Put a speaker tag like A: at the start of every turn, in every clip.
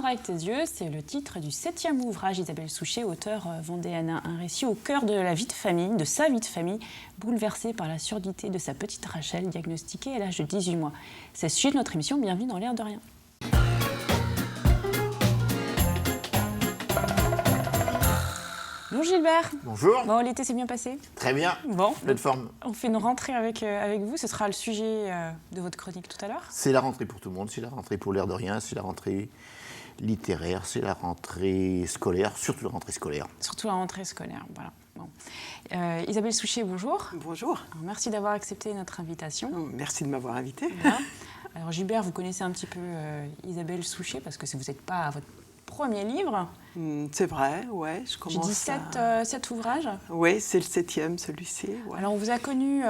A: Entendre avec tes yeux, c'est le titre du 7e ouvrage d'Isabelle Souchet, auteure vendéenne. Un récit au cœur de la vie de famille, de sa vie de famille, bouleversée par la surdité de sa petite Rachel, diagnostiquée à l'âge de 18 mois. C'est le sujet de notre émission, bienvenue dans l'air de rien. Bonjour Gilbert.
B: Bonjour.
A: Bon, l'été s'est bien passé?
B: Très bien.
A: Bon,
B: pleine forme.
A: On fait une rentrée avec vous. Ce sera le sujet de votre chronique tout à l'heure.
B: C'est la rentrée pour tout le monde. C'est la rentrée pour l'air de rien. C'est la rentrée littéraire. C'est la rentrée scolaire. Surtout la rentrée scolaire.
A: Surtout la rentrée scolaire, voilà. Bon. Isabelle Souchet, bonjour.
C: Bonjour.
A: Alors, merci d'avoir accepté notre invitation.
C: Merci de m'avoir invitée.
A: Voilà. Alors Gilbert, vous connaissez un petit peu Isabelle Souchet parce que vous n'êtes pas à votre premier livre.
C: C'est vrai, ouais.
A: J'ai dit 7 ouvrages.
C: Oui, c'est le 7e, celui-ci. Ouais.
A: Alors on vous a connu,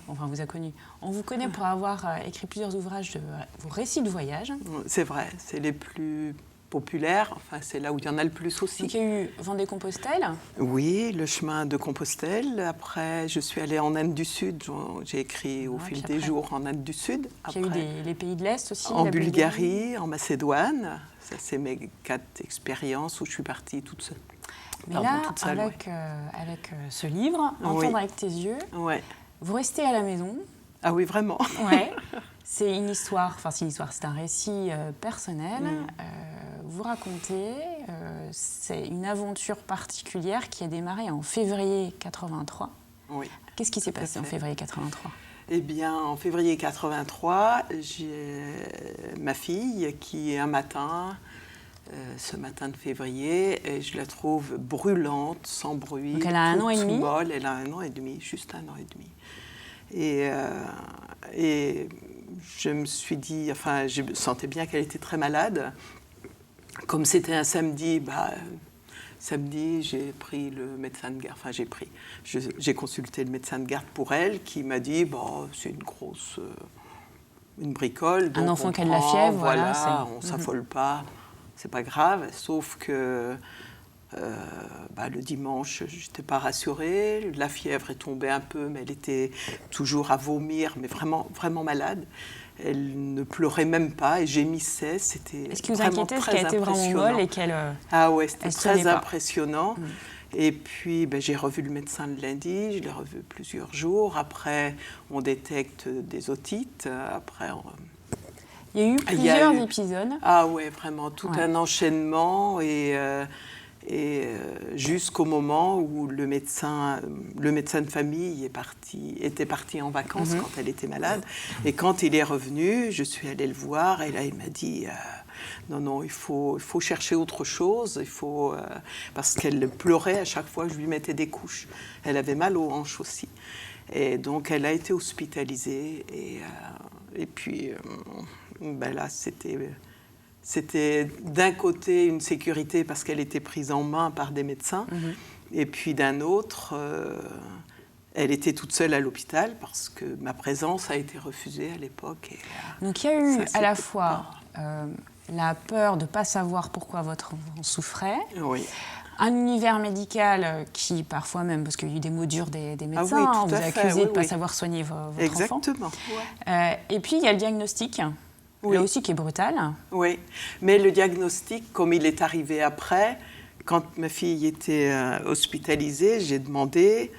A: on vous connaît pour avoir écrit plusieurs ouvrages de vos récits de voyage.
C: C'est vrai, c'est les plus populaires, enfin c'est là où il y en a le plus aussi.
A: Donc il y a eu Vendée-Compostelle.
C: Oui, le chemin de Compostelle. Après, je suis allée en Inde du Sud. J'ai écrit au fil des jours en Inde du Sud.
A: Après, il y a eu les pays de l'Est aussi.
C: En Bulgarie, en Macédoine. Ça, c'est mes 4 expériences où je suis partie toute seule.
A: Mais là, avec ce livre, Entendre avec tes yeux, vous restez à la maison.
C: Ah oui, vraiment.
A: Ouais. C'est une histoire, c'est un récit personnel. Vous racontez, c'est une aventure particulière qui a démarré en février 83.
C: Oui.
A: Qu'est-ce qui s'est passé en février 83 ?
C: Eh bien, en février 83, j'ai ma fille qui est un matin, ce matin de février, et je la trouve brûlante, sans bruit.
A: Donc elle a 1 an et demi.
C: Molle. Elle a 1 an et demi, juste 1 an et demi. Et je me suis dit, enfin, je sentais bien qu'elle était très malade. Comme c'était un samedi, samedi, j'ai pris le médecin de garde. Enfin, j'ai consulté le médecin de garde pour elle, qui m'a dit, c'est une bricole.
A: Un enfant qui a de la fièvre,
C: voilà, on s'affole pas, c'est pas grave. Sauf que le dimanche, je n'étais pas rassurée. La fièvre est tombée un peu, mais elle était toujours à vomir, mais vraiment, vraiment malade. Elle ne pleurait même pas et gémissait. C'était
A: ce qui vous inquiétait, c'est qu'elle était vraiment molle et qu'elle
C: c'était très impressionnant. Et puis, j'ai revu le médecin le lundi, je l'ai revu plusieurs jours. Après, on détecte des otites. Après,
A: il y a eu plusieurs épisodes.
C: Ah ouais, vraiment, tout un enchaînement et jusqu'au moment où le médecin de famille était parti en vacances quand elle était malade. Et quand il est revenu, je suis allée le voir et là il m'a dit non, il faut chercher autre chose, parce qu'elle pleurait à chaque fois que je lui mettais des couches. Elle avait mal aux hanches aussi. Et donc elle a été hospitalisée et puis là c'était d'un côté une sécurité parce qu'elle était prise en main par des médecins, et puis d'un autre, elle était toute seule à l'hôpital parce que ma présence a été refusée à l'époque.
A: Donc il y a eu à la fois la peur de ne pas savoir pourquoi votre enfant souffrait, un univers médical qui parfois même, parce qu'il y a eu des mots durs des médecins, vous accusez de ne pas savoir soigner votre enfant.
C: Exactement.
A: Et puis il y a le diagnostic. Là aussi qui est brutal.
C: Oui, mais le diagnostic, comme il est arrivé après, quand ma fille était hospitalisée, j'ai demandé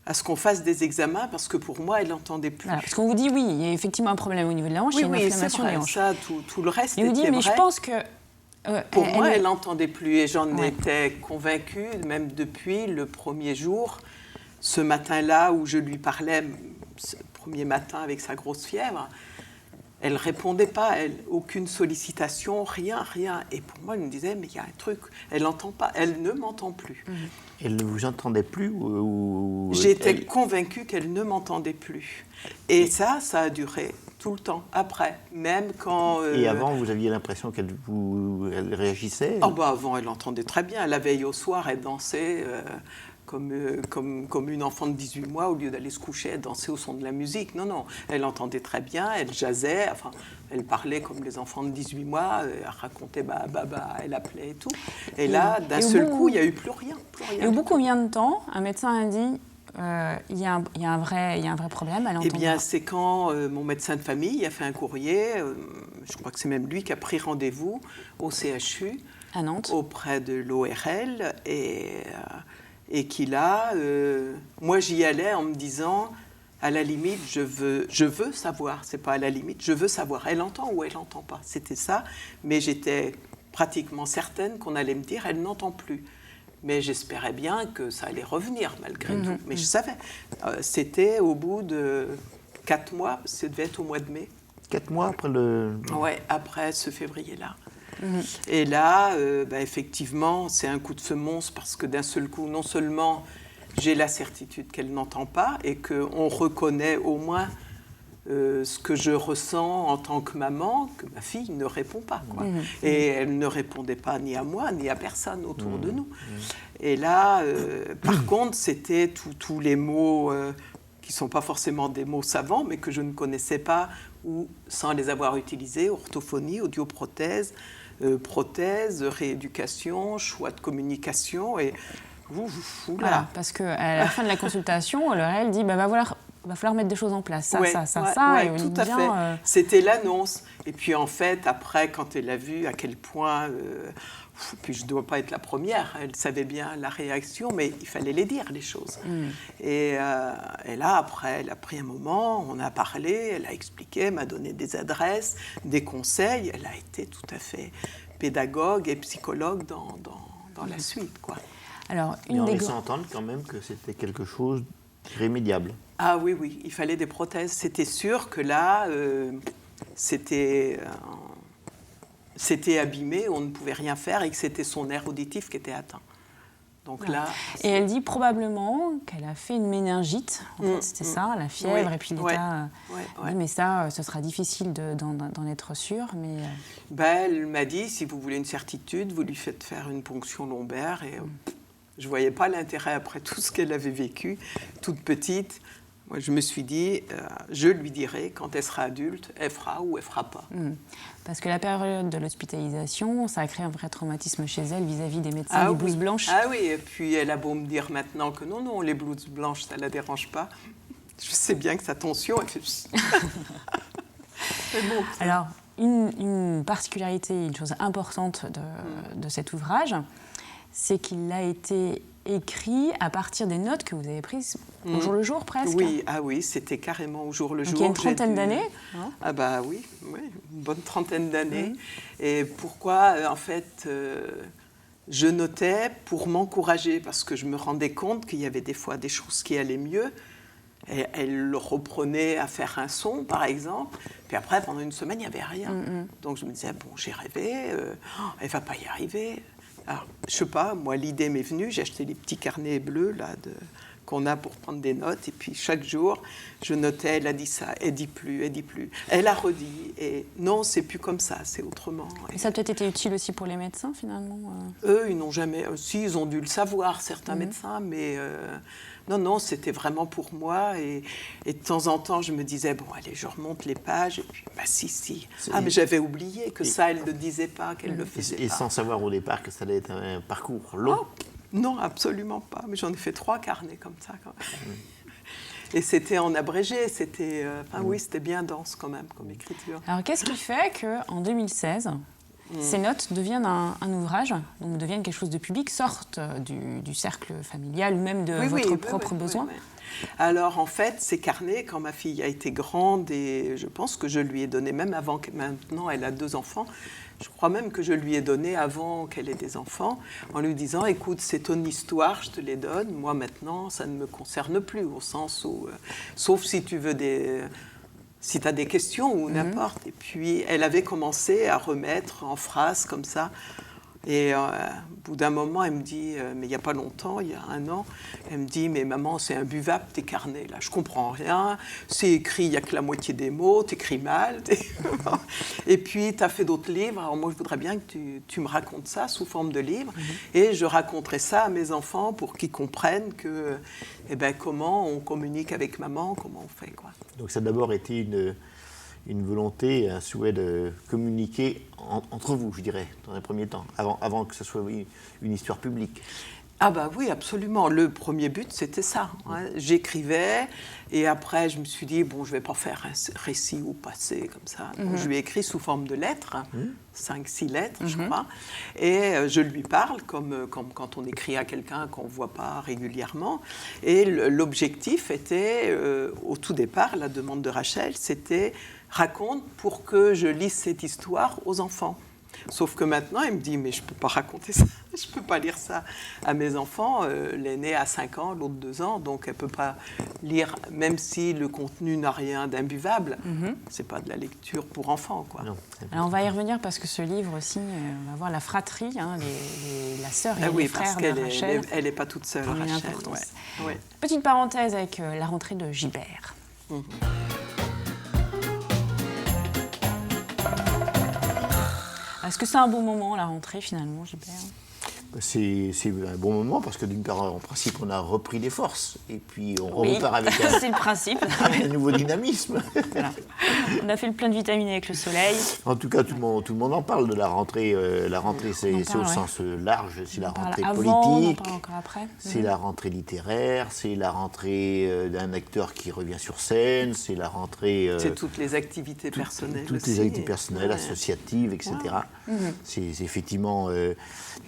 C: à ce qu'on fasse des examens parce que pour moi, elle n'entendait plus.
A: Voilà, parce qu'on vous dit, oui, il y a effectivement un problème au niveau de la hanche, il y a une inflammation des hanches.
C: Ça, tout le reste
A: était
C: vrai.
A: Mais je pense que...
C: pour moi, elle n'entendait plus et j'en étais convaincue, même depuis le premier jour, ce matin-là où je lui parlais, ce premier matin avec sa grosse fièvre. Elle ne répondait pas, aucune sollicitation, rien. Et pour moi, elle me disait, mais il y a un truc, elle n'entend pas, elle ne m'entend plus.
B: Elle ne vous entendait plus ou
C: J'étais convaincue qu'elle ne m'entendait plus. Et ça a duré tout le temps, après, même quand...
B: Et avant, vous aviez l'impression qu'elle réagissait
C: Avant, elle entendait très bien. La veille au soir, elle dansait... Comme une enfant de 18 mois, au lieu d'aller se coucher, elle dansait au son de la musique. Non, elle entendait très bien, elle jazzait, elle parlait comme les enfants de 18 mois, elle racontait elle appelait et tout. Et là, d'un seul coup, il n'y a eu plus rien.
A: Et au bout de combien de temps, un médecin a dit il y a un vrai problème, elle entend
C: Eh bien, c'est quand mon médecin de famille a fait un courrier, je crois que c'est même lui qui a pris rendez-vous au CHU,
A: à Nantes,
C: auprès de l'ORL, et qu'il a... moi, j'y allais en me disant, à la limite, je veux savoir, c'est pas à la limite, je veux savoir, elle entend ou elle n'entend pas, c'était ça, mais j'étais pratiquement certaine qu'on allait me dire, elle n'entend plus. Mais j'espérais bien que ça allait revenir, malgré tout. Mais je savais. C'était au bout de 4 mois, ça devait être au mois de mai.
B: 4 mois après le...
C: Oui, après ce février-là. Et là, effectivement, c'est un coup de semonce parce que d'un seul coup, non seulement j'ai la certitude qu'elle n'entend pas et qu'on reconnaît au moins ce que je ressens en tant que maman, que ma fille ne répond pas, quoi. Et elle ne répondait pas ni à moi, ni à personne autour de nous. Et là, par contre, c'était tous les mots qui ne sont pas forcément des mots savants, mais que je ne connaissais pas, ou sans les avoir utilisés, orthophonie, audioprothèse, prothèse, rééducation, choix de communication, et...
A: Voilà, parce qu'à la fin de la consultation, elle dit, va falloir mettre des choses en place, ça,
C: et tout à fait. C'était l'annonce. Et puis en fait, après, quand elle a vu à quel point, puis je ne dois pas être la première, elle savait bien la réaction, mais il fallait les dire, les choses. Et là, après, elle a pris un moment, on a parlé, elle a expliqué, m'a donné des adresses, des conseils. Elle a été tout à fait pédagogue et psychologue dans la suite, quoi.
B: Alors, mais on laissait entendre quand même que c'était quelque chose d'irrémédiable.
C: Ah oui, il fallait des prothèses. C'était sûr que là, c'était abîmé, on ne pouvait rien faire et que c'était son nerf auditif qui était atteint. Donc là,
A: et elle dit probablement qu'elle a fait une méningite. En fait, c'était ça, la fièvre et puis l'état. Dit, mais ça, ce sera difficile d'en être sûr. Mais
C: elle m'a dit, si vous voulez une certitude, vous lui faites faire une ponction lombaire. Et je ne voyais pas l'intérêt après tout ce qu'elle avait vécu, toute petite. Moi, je me suis dit, je lui dirai, quand elle sera adulte, elle fera ou elle ne fera pas.
A: Parce que la période de l'hospitalisation, ça a créé un vrai traumatisme chez elle vis-à-vis des médecins des blouses blanches.
C: Ah oui, et puis elle a beau me dire maintenant que non, les blouses blanches, ça ne la dérange pas. Je sais bien que sa tension, elle fait...
A: C'est bon. Alors, une particularité, une chose importante de cet ouvrage, c'est qu'il a été écrit à partir des notes que vous avez prises au jour le jour, presque.
C: Oui, c'était carrément au jour le jour.
A: Donc il y a une trentaine d'années.
C: Oui, une bonne trentaine d'années. Et pourquoi, en fait, je notais pour m'encourager, parce que je me rendais compte qu'il y avait des fois des choses qui allaient mieux. Et elle reprenait à faire un son, par exemple. Puis après, pendant une semaine, il n'y avait rien. Donc je me disais, j'ai rêvé, elle ne va pas y arriver. Alors, je sais pas, moi, l'idée m'est venue, j'ai acheté les petits carnets bleus là, qu'on a pour prendre des notes, et puis chaque jour, je notais, elle a dit ça, elle dit plus, elle a redit, et non, c'est plus comme ça, c'est autrement.
A: Et ça a peut-être été utile aussi pour les médecins, finalement
C: Eux, ils n'ont jamais... Si, ils ont dû le savoir, certains médecins, mais... Non, c'était vraiment pour moi. Et de temps en temps, je me disais, allez, je remonte les pages. Et puis, si. Mais j'avais oublié que ça, elle ne le disait pas, qu'elle le faisait pas.
B: Et sans savoir au départ que ça allait être un parcours long.
C: Non, absolument pas. Mais j'en ai fait 3 carnets comme ça, quand même. Et c'était en abrégé. C'était, c'était bien dense, quand même, comme écriture.
A: Alors, qu'est-ce qui fait qu'en 2016... Ces notes deviennent un ouvrage, donc deviennent quelque chose de public, sortent du cercle familial ou même de votre propre besoin.
C: Alors en fait, ces carnets, quand ma fille a été grande, et je pense que je lui ai donné, même avant que maintenant elle a 2 enfants, je crois même que je lui ai donné avant qu'elle ait des enfants, en lui disant, écoute, c'est ton histoire, je te les donne, moi maintenant, ça ne me concerne plus, au sens où, sauf si tu veux si tu as des questions ou n'importe. Et puis, elle avait commencé à remettre en phrases comme ça. Et au bout d'un moment, elle me dit, mais il n'y a pas longtemps, il y a 1 an, elle me dit, mais maman, c'est imbuvable tes carnets, là, je ne comprends rien, c'est écrit, il n'y a que la moitié des mots, tu écris mal. Et puis, tu as fait d'autres livres, alors moi, je voudrais bien que tu me racontes ça sous forme de livre, et je raconterai ça à mes enfants pour qu'ils comprennent que, comment on communique avec maman, comment on fait, quoi.
B: Donc ça a d'abord été une volonté, un souhait de communiquer entre vous, je dirais, dans un premier temps, avant que ce soit une histoire publique.
C: Ah bah oui, absolument. Le premier but, c'était ça. Hein. J'écrivais et après, je me suis dit, bon, je ne vais pas faire un récit au passé comme ça. Donc, je lui ai écrit sous forme de lettres, 5-6 lettres, je crois. Et je lui parle comme quand on écrit à quelqu'un qu'on ne voit pas régulièrement. Et l'objectif était, au tout départ, la demande de Rachel, c'était raconte pour que je lise cette histoire aux enfants. Sauf que maintenant, il me dit, mais je ne peux pas raconter ça, je ne peux pas lire ça à mes enfants. L'aîné a 5 ans, l'autre 2 ans, donc elle ne peut pas lire, même si le contenu n'a rien d'imbuvable. Ce n'est pas de la lecture pour enfants, quoi.
B: Non.
A: Alors on va y revenir parce que ce livre aussi, on va voir la fratrie, hein, la sœur et les frères de Rachel.
C: Elle n'est pas toute seule, Rachel. Ouais.
A: Petite parenthèse avec la rentrée de Gilbert. Est-ce que c'est un bon moment, la rentrée, finalement, Gilbert ?
B: C'est un bon moment parce que d'une part, en principe, on a repris des forces et puis on repart avec
A: c'est le principe.
B: un nouveau dynamisme.
A: Voilà. On a fait le plein de vitamines avec le soleil.
B: En tout cas, tout le monde en parle de la rentrée. La rentrée, c'est au sens large. C'est la rentrée politique.
A: On en parle encore après.
B: C'est la rentrée littéraire. C'est la rentrée d'un acteur qui revient sur scène. C'est la rentrée.
C: C'est toutes les activités personnelles.
B: Toutes les activités personnelles, associatives, etc. C'est effectivement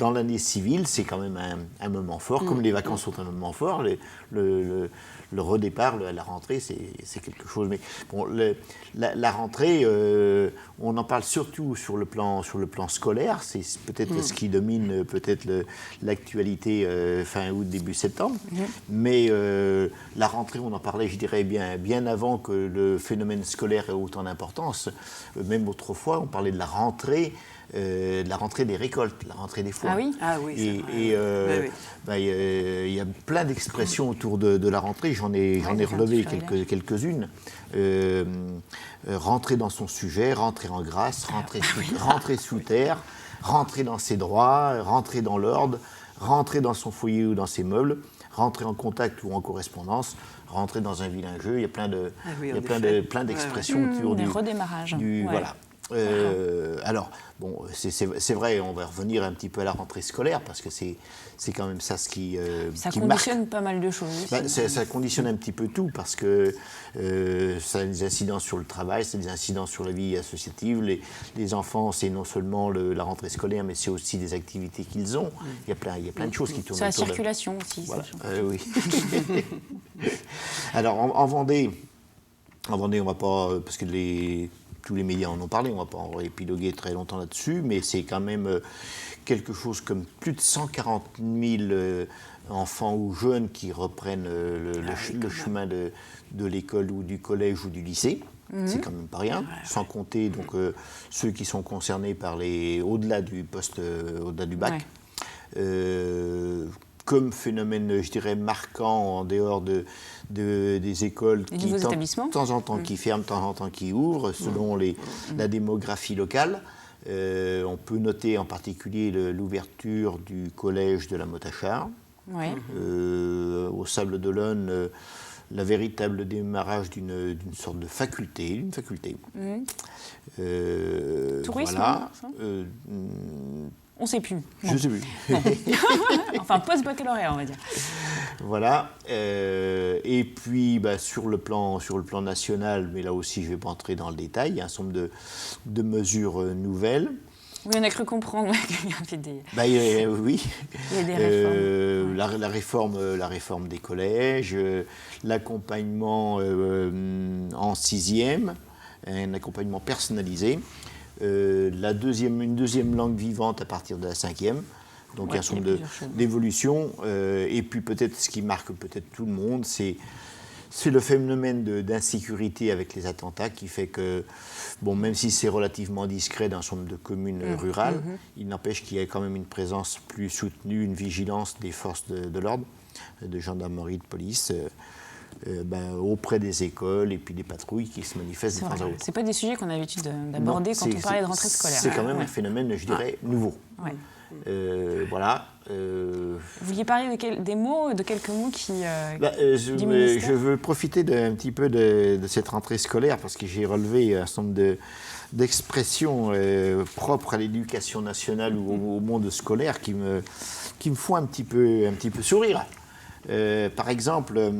B: dans l'année civile, c'est quand même un moment fort. Comme les vacances sont un moment fort, le redépart, la rentrée, c'est quelque chose. Mais bon, la rentrée, on en parle surtout sur le plan scolaire. C'est peut-être ce qui domine peut-être l'actualité fin août, début septembre. Mais la rentrée, on en parlait, je dirais, bien avant que le phénomène scolaire ait autant d'importance. Même autrefois, on parlait de la rentrée des récoltes, la rentrée des foins.
A: Ah oui.
B: Il y a plein d'expressions autour de la rentrée. J'en ai relevé quelques-unes. Rentrer dans son sujet, rentrer en grâce, rentrer sous terre, rentrer dans ses droits, rentrer dans l'ordre, rentrer dans son foyer ou dans ses meubles, rentrer en contact ou en correspondance, rentrer dans un vilain jeu. Il y a plein d'expressions autour
A: du redémarrage.
B: Voilà. Alors, bon, c'est vrai, on va revenir un petit peu à la rentrée scolaire parce que c'est quand même ça ce qui
A: ça
B: qui
A: conditionne
B: marque.
A: Pas mal de choses.
B: Ça conditionne un petit peu tout parce que ça a des incidences sur le travail, ça a des incidences sur la vie associative. Les enfants, c'est non seulement la rentrée scolaire, mais c'est aussi des activités qu'ils ont. Il y a plein de choses qui tournent
A: sur la
B: autour
A: circulation aussi.
B: Voilà. Oui. Alors, en Vendée, on va pas parce que tous les médias en ont parlé, on ne va pas en épiloguer très longtemps là-dessus, mais c'est quand même quelque chose comme plus de 140 000 enfants ou jeunes qui reprennent le chemin de l'école ou du collège ou du lycée. C'est quand même pas rien, sans compter donc, ceux qui sont concernés par au-delà du bac. Comme phénomène, je dirais, marquant en dehors des écoles qui, de temps en temps, qui ferment, de temps en temps, qui ouvrent, selon la démographie locale. On peut noter en particulier l'ouverture du collège de la Motte-à-Char. Au Sable d'Olonne, le véritable démarrage d'une sorte de faculté.
A: Tourisme,
B: voilà.
A: On ne sait plus.
B: Je ne sais plus.
A: Enfin, post-baccalauréat, on va dire.
B: Voilà. Et puis, sur le plan national, mais là aussi, je ne vais pas entrer dans le détail, il y a un certain nombre de mesures nouvelles.
A: Oui, on a cru comprendre qu'il y avait des...
B: oui.
A: Il y a des réformes.
B: La réforme des collèges, l'accompagnement en 6e, un accompagnement personnalisé. Une deuxième langue vivante à partir de la 5e. Donc il y a un certain nombre d'évolutions. Et puis peut-être ce qui marque peut-être tout le monde, c'est le phénomène d'insécurité avec les attentats qui fait que, bon, même si c'est relativement discret dans un certain nombre de communes rurales, il n'empêche qu'il y a quand même une présence plus soutenue, une vigilance des forces de l'ordre, de gendarmerie, de police, auprès des écoles et puis des patrouilles qui se manifestent de temps à autre.
A: Ce n'est pas des sujets qu'on a l'habitude d'aborder quand on parlait de rentrée scolaire.
B: C'est quand même un phénomène, je dirais, nouveau. Voilà.
A: Vous vouliez parler de quelques mots qui...
B: je veux profiter un petit peu de cette rentrée scolaire parce que j'ai relevé un certain nombre d'expressions propres à l'éducation nationale ou au monde scolaire qui me font un petit peu sourire. Par exemple,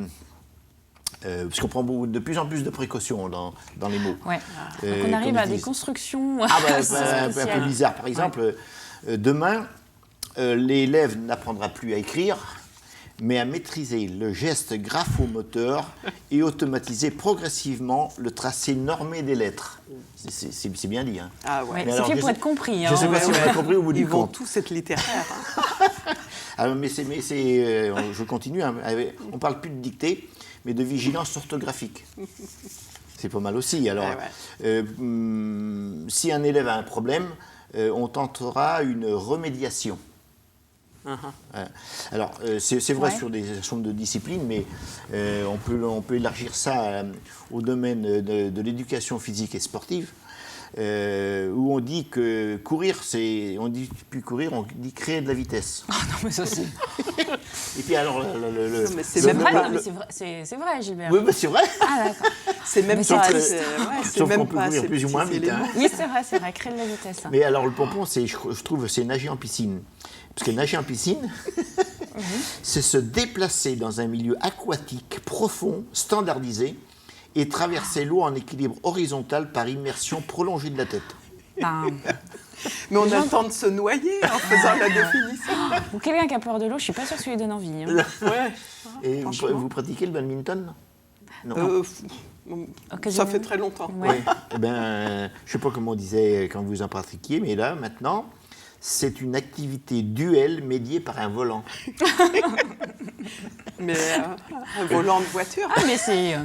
B: parce qu'on prend de plus en plus de précautions dans les mots.
A: Ouais. Donc on arrive à des constructions
B: un peu bizarres. Par exemple, demain, l'élève n'apprendra plus à écrire, mais à maîtriser le geste graphomoteur et automatiser progressivement le tracé normé des lettres. C'est bien dit. Hein.
C: Ah ouais.
A: C'est fait pour être compris.
B: Je ne sais pas si vous avez compris au bout du compte.
C: Ils vont tous être littéraires.
B: Alors, je continue. Hein, on ne parle plus de dictée, mais de vigilance orthographique. C'est pas mal aussi. Alors, si un élève a un problème, on tentera une remédiation. Alors, c'est vrai sur des certain nombre de disciplines, mais on peut élargir ça au domaine de l'éducation physique et sportive, où on dit que courir, on dit plus courir, on dit créer de la vitesse.
A: Oh non, mais ça c'est...
B: Et puis alors,
A: c'est vrai, Gilbert.
B: Oui, mais c'est vrai.
A: Ah d'accord.
C: C'est même
B: sauf
C: même
B: qu'on peut courir plus ou moins vite. Hein.
A: Oui, c'est vrai, créer de la vitesse. Hein.
B: Mais alors le pompon, je trouve, c'est nager en piscine. Parce que nager en piscine, c'est se déplacer dans un milieu aquatique profond, standardisé, et traverser l'eau en équilibre horizontal par immersion prolongée de la tête.
C: Mais on a le temps de se noyer en faisant la définition.
A: Ou quelqu'un qui a peur de l'eau, je ne suis pas sûre que ça lui donne envie. Hein.
C: Ouais.
B: Et vous pratiquez le badminton? Non.
C: Ça fait très longtemps.
B: Ouais. Ouais. Eh ben, je ne sais pas comment on disait quand vous en pratiquiez, mais là, maintenant, c'est une activité duel médiée par un volant.
C: Mais un volant de voiture.
A: Mais c'est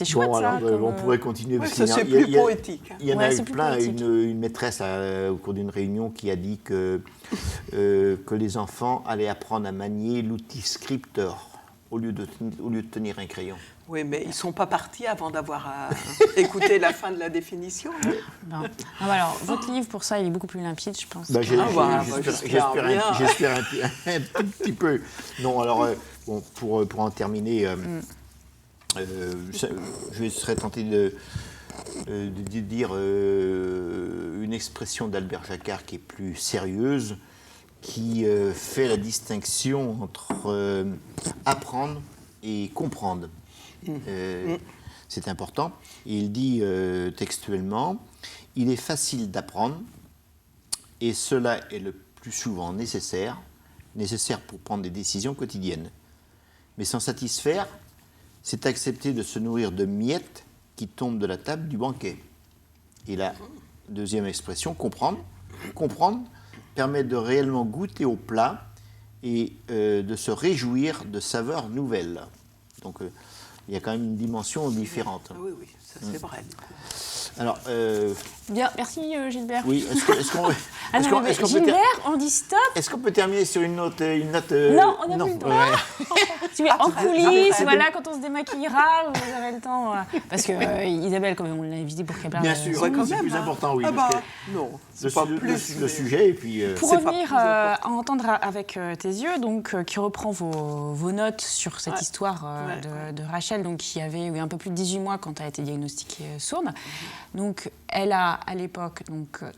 A: chouette,
B: bon, alors,
A: ça.
B: on pourrait continuer.
C: Ouais, ça, c'est plus poétique.
B: Il y en a eu plein. Une maîtresse, au cours d'une réunion, qui a dit que les enfants allaient apprendre à manier l'outil scripteur au lieu de tenir un crayon.
C: Oui, mais ils ne sont pas partis avant d'avoir écouté la fin de la définition.
A: Bon. Alors, votre livre, pour ça, il est beaucoup plus limpide, je pense.
B: J'espère un tout petit peu. Non, alors, pour en terminer, je serais tenté de dire une expression d'Albert Jacquard qui est plus sérieuse, qui fait la distinction entre apprendre et comprendre. C'est important. Et il dit textuellement, « Il est facile d'apprendre, et cela est le plus souvent nécessaire pour prendre des décisions quotidiennes. Mais s'en satisfaire, c'est accepter de se nourrir de miettes qui tombent de la table du banquet. » Et la deuxième expression, comprendre. Comprendre permet de réellement goûter au plat et de se réjouir de saveurs nouvelles. Donc, il y a quand même une dimension différente.
C: Ah oui, ça c'est vrai.
B: Alors,
A: bien, merci Gilbert.
B: Oui, est-ce qu'on
A: Gilbert, on dit stop.
B: Est-ce qu'on peut terminer sur une note
A: Non, on n'a plus le droit. En coulisses, voilà, quand on se démaquillera, vous aurez le temps. Parce que Isabelle, quand même, on l'a invitée pour qu'elle parle.
B: Bien sûr, c'est plus important, oui.
C: Non,
B: c'est pas plus le sujet. Et puis,
A: pour revenir à entendre avec tes yeux, donc, qui reprend vos notes sur cette histoire de Rachel, donc, qui avait eu un peu plus de 18 mois quand elle a été diagnostiquée sourde. Donc, elle a à l'époque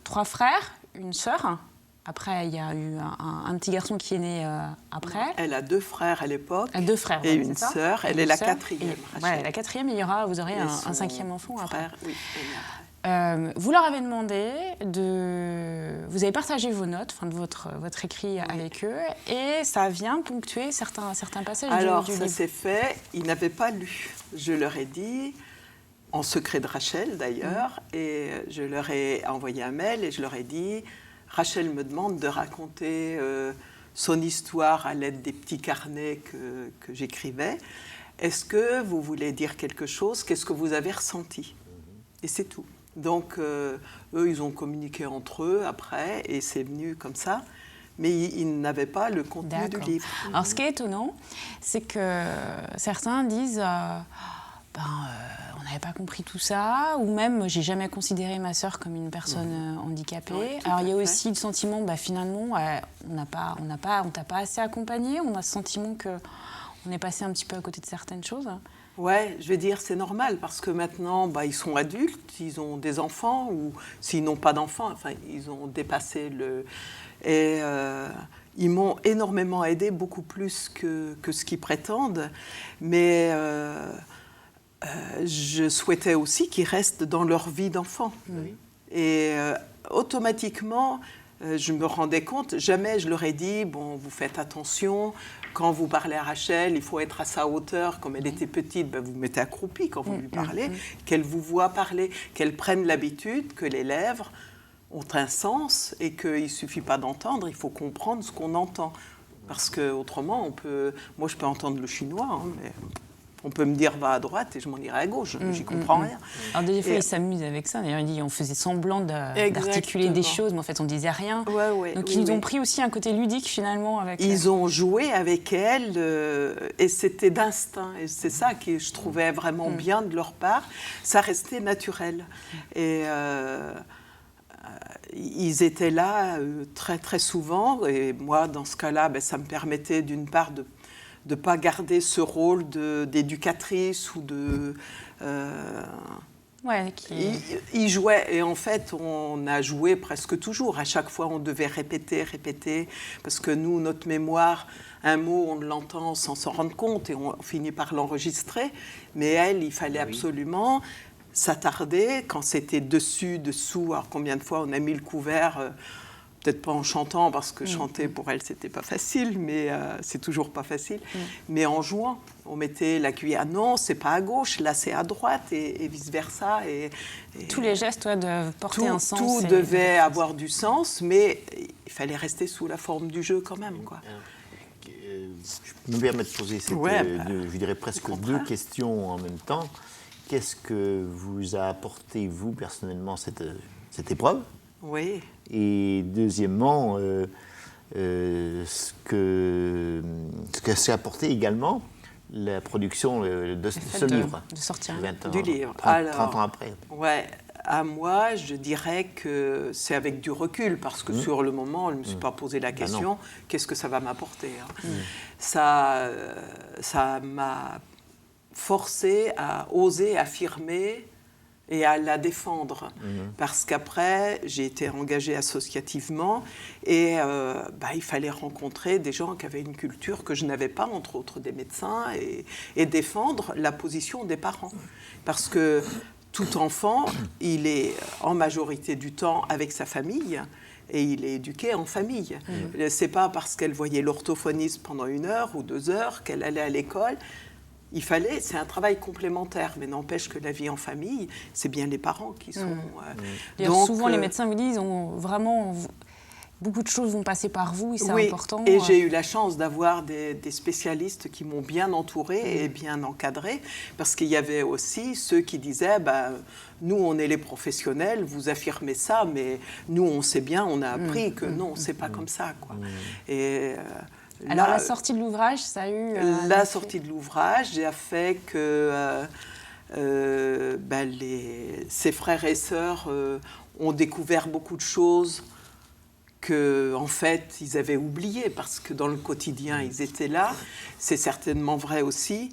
A: 3 frères, une sœur. Après, il y a eu un petit garçon qui est né après.
C: Elle a 2 frères à l'époque.
A: 2 frères.
C: Et une sœur. Elle est la 4e.
A: La 4e, et vous aurez un 5e enfant après.
C: Oui.
A: Vous leur avez demandé vous avez partagé vos notes, de votre écrit avec eux, et ça vient ponctuer certains passages du livre. Alors,
C: ça s'est fait. Ils n'avaient pas lu. Je leur ai dit, en secret de Rachel d'ailleurs, et je leur ai envoyé un mail et je leur ai dit, Rachel me demande de raconter son histoire à l'aide des petits carnets que j'écrivais. Est-ce que vous voulez dire quelque chose? Qu'est-ce que vous avez ressenti? Et c'est tout. Donc, eux, ils ont communiqué entre eux après, et c'est venu comme ça. Mais ils n'avaient pas le contenu du livre.
A: Alors, ce qui est étonnant, c'est que certains disent on n'avait pas compris tout ça, ou même j'ai jamais considéré ma sœur comme une personne handicapée. Oui, alors il y a aussi le sentiment, finalement, on t'a pas assez accompagné, on a ce sentiment qu'on est passé un petit peu à côté de certaines choses.
C: Ouais, je vais dire c'est normal parce que maintenant ils sont adultes, ils ont des enfants ou s'ils n'ont pas d'enfants, ils ont dépassé et ils m'ont énormément aidé, beaucoup plus que ce qu'ils prétendent, mais je souhaitais aussi qu'ils restent dans leur vie d'enfant. Oui. Et automatiquement, je me rendais compte, jamais je leur ai dit, vous faites attention, quand vous parlez à Rachel, il faut être à sa hauteur. Comme elle était petite, vous mettez accroupi quand vous lui parlez, qu'elle vous voit parler, qu'elle prenne l'habitude que les lèvres ont un sens et qu'il ne suffit pas d'entendre, il faut comprendre ce qu'on entend. Parce qu'autrement, moi je peux entendre le chinois, mais on peut me dire va à droite et je m'en irai à gauche, j'y comprends rien.
A: Alors des fois, ils s'amusent avec ça. D'ailleurs, il dit on faisait semblant d'articuler des choses, mais en fait, on disait rien. Donc ils nous ont pris aussi un côté ludique finalement.
C: Ils ont joué avec elle et c'était d'instinct. Et c'est ça que je trouvais vraiment bien de leur part. Ça restait naturel. Et ils étaient là très très souvent. Et moi, dans ce cas-là, ça me permettait d'une part de ne pas garder ce rôle d'éducatrice ou de... Il jouait, et en fait, on a joué presque toujours. À chaque fois, on devait répéter, parce que nous, notre mémoire, un mot, on l'entend sans s'en rendre compte, et on finit par l'enregistrer. Mais elle, il fallait absolument s'attarder, quand c'était dessus, dessous. Alors, combien de fois on a mis le couvert peut-être pas en chantant, parce que chanter pour elle, c'était pas facile, mais c'est toujours pas facile. Mais en jouant, on mettait la cuillère. Non, c'est pas à gauche, là c'est à droite, et vice-versa. Et
A: tous les gestes doivent porter un sens.
C: Tout devait avoir du sens, mais il fallait rester sous la forme du jeu quand même, quoi.
B: Je me permets de poser je dirais presque deux questions en même temps. Qu'est-ce que vous a apporté, vous, personnellement, cette épreuve ?
C: Oui.
B: Et deuxièmement, ce que s'est apporté également la production de ce livre.
A: De sortir
C: du livre.
B: 30 ans après.
C: Ouais, à moi, je dirais que c'est avec du recul, parce que sur le moment, je ne me suis pas posé la question, qu'est-ce que ça va m'apporter, hein. Ça m'a forcé à oser affirmer et à la défendre. Parce qu'après, j'ai été engagée associativement et il fallait rencontrer des gens qui avaient une culture que je n'avais pas, entre autres des médecins, et défendre la position des parents. Parce que tout enfant, il est en majorité du temps avec sa famille et il est éduqué en famille. C'est pas parce qu'elle voyait l'orthophoniste pendant 1 heure ou 2 heures qu'elle allait à l'école. C'est un travail complémentaire, mais n'empêche que la vie en famille, c'est bien les parents qui sont...
A: Donc, souvent, les médecins vous disent, beaucoup de choses vont passer par vous et c'est important.
C: Et j'ai eu la chance d'avoir des spécialistes qui m'ont bien entourée et bien encadrée, parce qu'il y avait aussi ceux qui disaient, nous, on est les professionnels, vous affirmez ça, mais nous, on sait bien, on a appris que non, c'est pas comme ça, quoi. Et...
A: Alors, la sortie de l'ouvrage, ça a eu...
C: La sortie de l'ouvrage a fait que ses frères et sœurs ont découvert beaucoup de choses qu'en fait, ils avaient oubliées, parce que dans le quotidien, ils étaient là. C'est certainement vrai aussi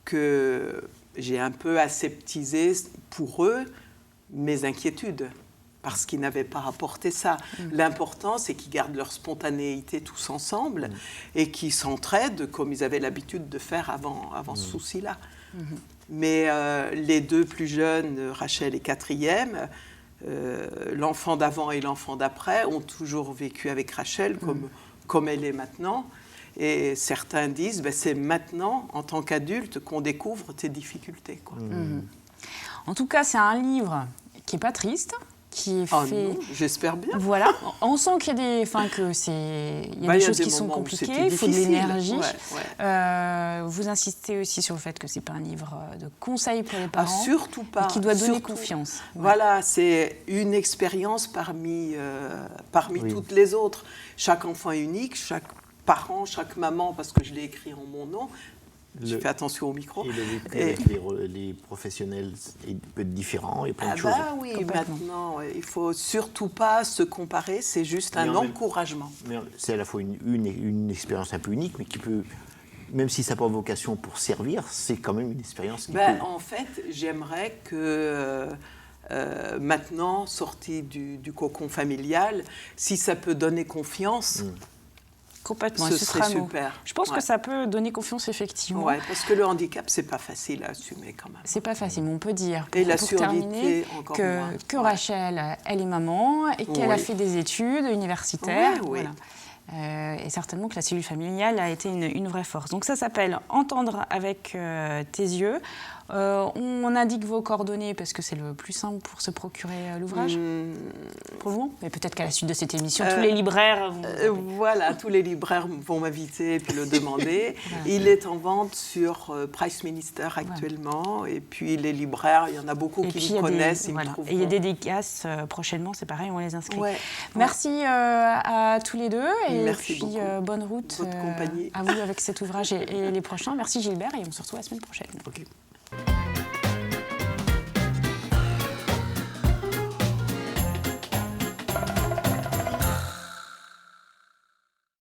C: que j'ai un peu aseptisé pour eux mes inquiétudes, parce qu'ils n'avaient pas apporté ça. L'important, c'est qu'ils gardent leur spontanéité tous ensemble et qu'ils s'entraident comme ils avaient l'habitude de faire avant ce souci-là. Mais les 2 plus jeunes, Rachel et 4e, l'enfant d'avant et l'enfant d'après, ont toujours vécu avec Rachel comme elle est maintenant. Et certains disent, c'est maintenant, en tant qu'adulte, qu'on découvre tes difficultés, quoi.
A: En tout cas, c'est un livre qui n'est pas triste, qui est fait...
C: non, j'espère bien.
A: Voilà, on sent qu'il y a des choses qui sont compliquées, il faut de l'énergie. Vous insistez aussi sur le fait que ce n'est pas un livre de conseils pour les parents.
C: Surtout pas.
A: Et qui doit donner confiance.
C: Voilà, c'est une expérience parmi toutes les autres. Chaque enfant est unique, chaque parent, chaque maman, parce que je l'ai écrit en mon nom, Je fais attention au micro.
B: Et le vécu avec les professionnels peut être différent et plein de choses.
C: Oui, maintenant, il ne faut surtout pas se comparer, c'est juste un encouragement.
B: Mais c'est à la fois une expérience un peu unique, mais qui peut, même si ça n'a pas vocation pour servir, c'est quand même une expérience qui peut...
C: En fait, j'aimerais que... maintenant, sortie du cocon familial, si ça peut donner confiance,
A: complètement,
C: ce serait super.
A: Je pense que ça peut donner confiance, effectivement.
C: Oui, parce que le handicap, c'est pas facile à assumer quand même.
A: C'est pas facile, mais on peut dire,
C: et la
A: pour
C: surdité,
A: terminer,
C: encore
A: que Rachel, elle est maman et qu'elle a fait des études universitaires. Voilà. Et certainement que la cellule familiale a été une vraie force. Donc ça s'appelle « Entendre avec tes yeux ». On indique vos coordonnées parce que c'est le plus simple pour se procurer l'ouvrage pour le moment. Mais peut-être qu'à la suite de cette émission, tous les libraires vont...
C: tous les libraires vont m'inviter et puis le demander. Il est en vente sur Price Minister actuellement. Et puis les libraires, il y en a beaucoup qui me connaissent. Et
A: il y a des dédicaces prochainement, c'est pareil, on les inscrit. Merci à tous les deux. Et
C: merci
A: puis bonne route à vous avec cet ouvrage et les prochains. Merci Gilbert et on se retrouve la semaine prochaine.
B: Okay.